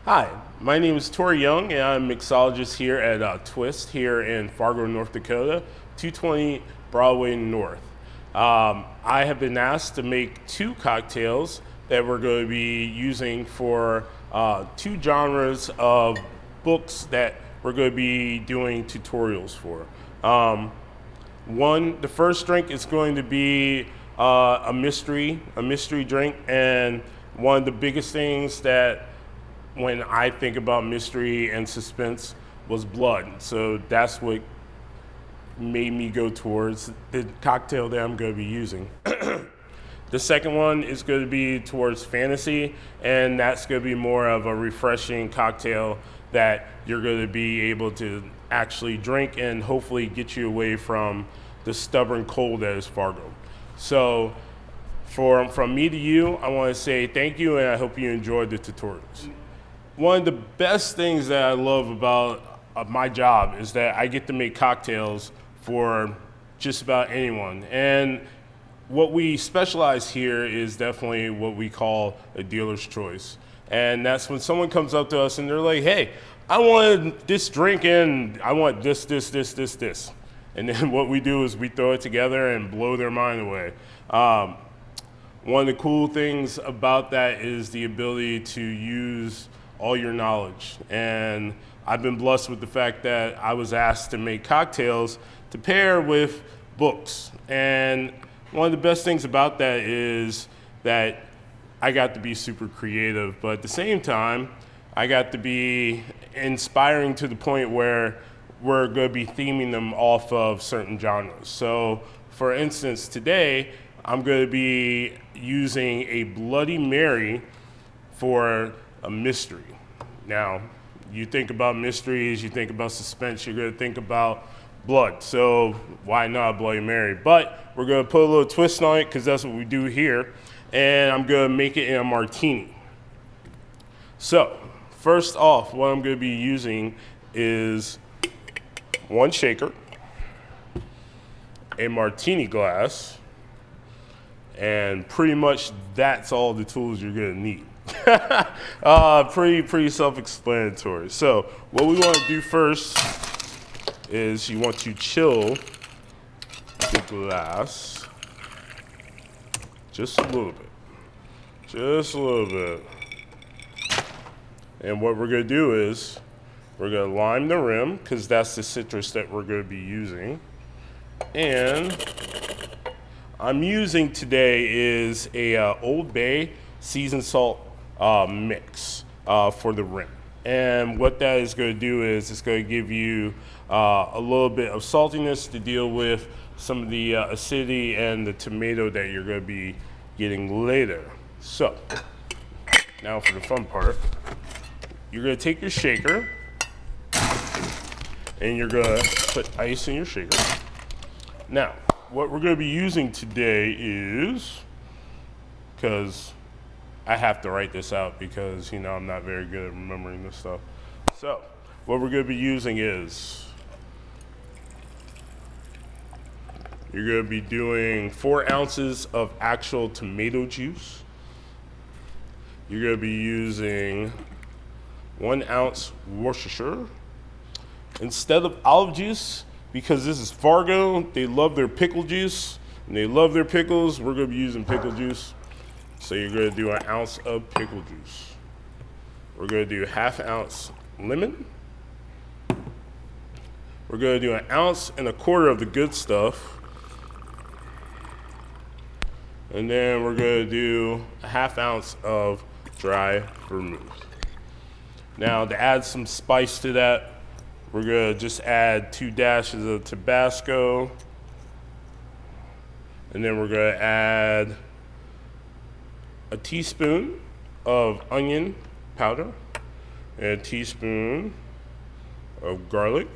Hi, my name is Torrey Young, and I'm a mixologist here at Twist here in Fargo, North Dakota, 220 Broadway North. I have been asked to make two cocktails that we're going to be using for two genres of books that we're going to be doing tutorials for. The first drink is going to be a mystery drink, and one of the biggest things that when I think about mystery and suspense was blood. So that's what made me go towards the cocktail that I'm going to be using. The second one is going to be towards fantasy, and that's going to be more of a refreshing cocktail that you're going to be able to actually drink and hopefully get you away from the stubborn cold that is Fargo. So from me to you, I want to say thank you, and I hope you enjoyed the tutorials. One of the best things that I love about my job is that I get to make cocktails for just about anyone. And what we specialize here is definitely what we call a dealer's choice. And that's when someone comes up to us and they're like, hey, I want this drink and I want this. And then what we do is we throw it together and blow their mind away. One of the cool things about that is the ability to use all your knowledge. And I've been blessed with the fact that I was asked to make cocktails to pair with books. And one of the best things about that is that I got to be super creative, but at the same time, I got to be inspiring to the point where we're going to be theming them off of certain genres. So for instance, today, I'm going to be using a Bloody Mary for a mystery. Now, you think about mysteries, you think about suspense, you're going to think about blood. So why not Bloody Mary? But we're going to put a little twist on it because that's what we do here. And I'm going to make it in a martini. So first off, what I'm going to be using is one shaker, a martini glass, and pretty much that's all the tools you're going to need. Pretty self-explanatory. So what we want to do first is you want to chill the glass just a little bit. And what we're going to do is we're going to lime the rim because that's the citrus that we're going to be using. And I'm using today is a Old Bay seasoned salt mix for the rim. And what that is going to do is it's going to give you a little bit of saltiness to deal with some of the acidity and the tomato that you're going to be getting later. So now for the fun part, you're going to take your shaker and you're going to put ice in your shaker. Now, what we're going to be using today is, because I have to write this out because, I'm not very good at remembering this stuff. So, what we're going to be using is, you're going to be doing 4 ounces of actual tomato juice. You're going to be using 1 ounce Worcestershire. Instead of olive juice, because this is Fargo, they love their pickle juice, and they love their pickles, we're going to be using pickle juice. So you're going to do 1 ounce of pickle juice. We're going to do 1/2 ounce lemon. We're going to do 1 1/4 ounce of the good stuff. And then we're going to do 1/2 ounce of dry vermouth. Now to add some spice to that, we're going to just add 2 dashes of Tabasco. And then we're going to add a teaspoon of onion powder and a teaspoon of garlic.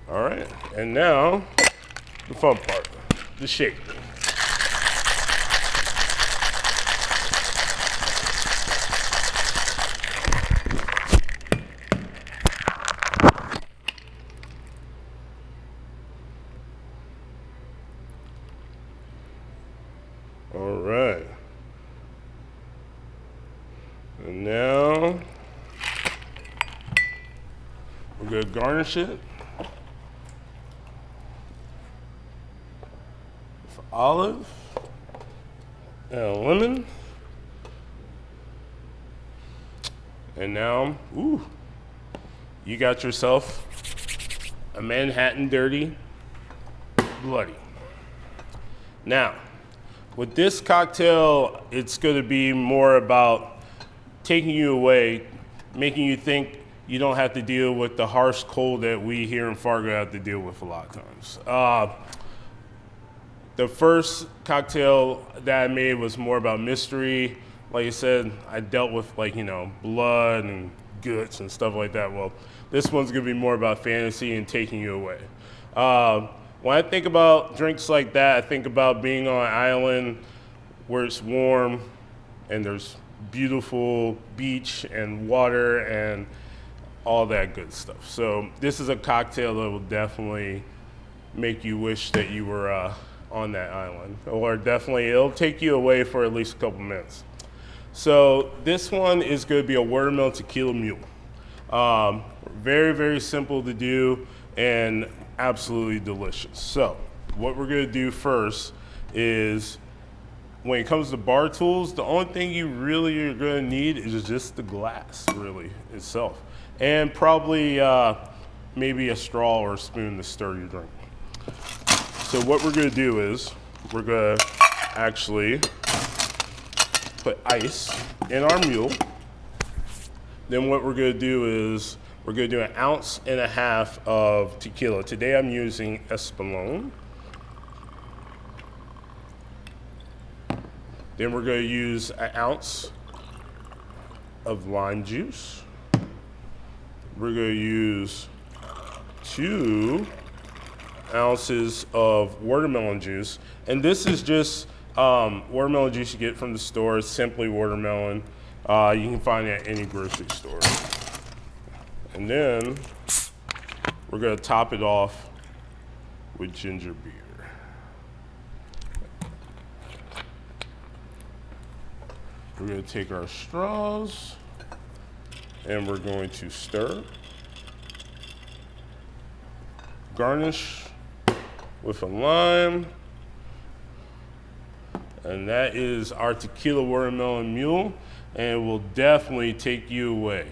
All right, and now the fun part, the shake. All right. And now We're gonna garnish it with olive and a lemon. And now, ooh, you got yourself a Manhattan Dirty Bloody. Now, with this cocktail, it's going to be more about taking you away, making you think you don't have to deal with the harsh cold that we here in Fargo have to deal with a lot of times. The first cocktail that I made was more about mystery. Like I said, I dealt with blood and guts and stuff like that. Well, this one's gonna be more about fantasy and taking you away. When I think about drinks like that, I think about being on an island where it's warm and there's beautiful beach and water and all that good stuff. So this is a cocktail that will definitely make you wish that you were on that island, or definitely it'll take you away for at least a couple minutes. So this one is going to be a watermelon tequila mule. Very, very simple to do and absolutely delicious. So what we're going to do first is, when it comes to bar tools, the only thing you really are going to need is just the glass, really, itself. And probably maybe a straw or a spoon to stir your drink. So what we're going to do is, we're going to actually put ice in our mule. Then what we're going to do is, we're going to do 1.5 ounces of tequila. Today I'm using Espolón. Then we're going to use 1 ounce of lime juice. We're going to use 2 ounces of watermelon juice. And this is just watermelon juice you get from the store. It's simply watermelon. You can find it at any grocery store. And then we're going to top it off with ginger beer. We're going to take our straws and we're going to stir. Garnish with a lime. And that is our tequila watermelon mule, and it will definitely take you away.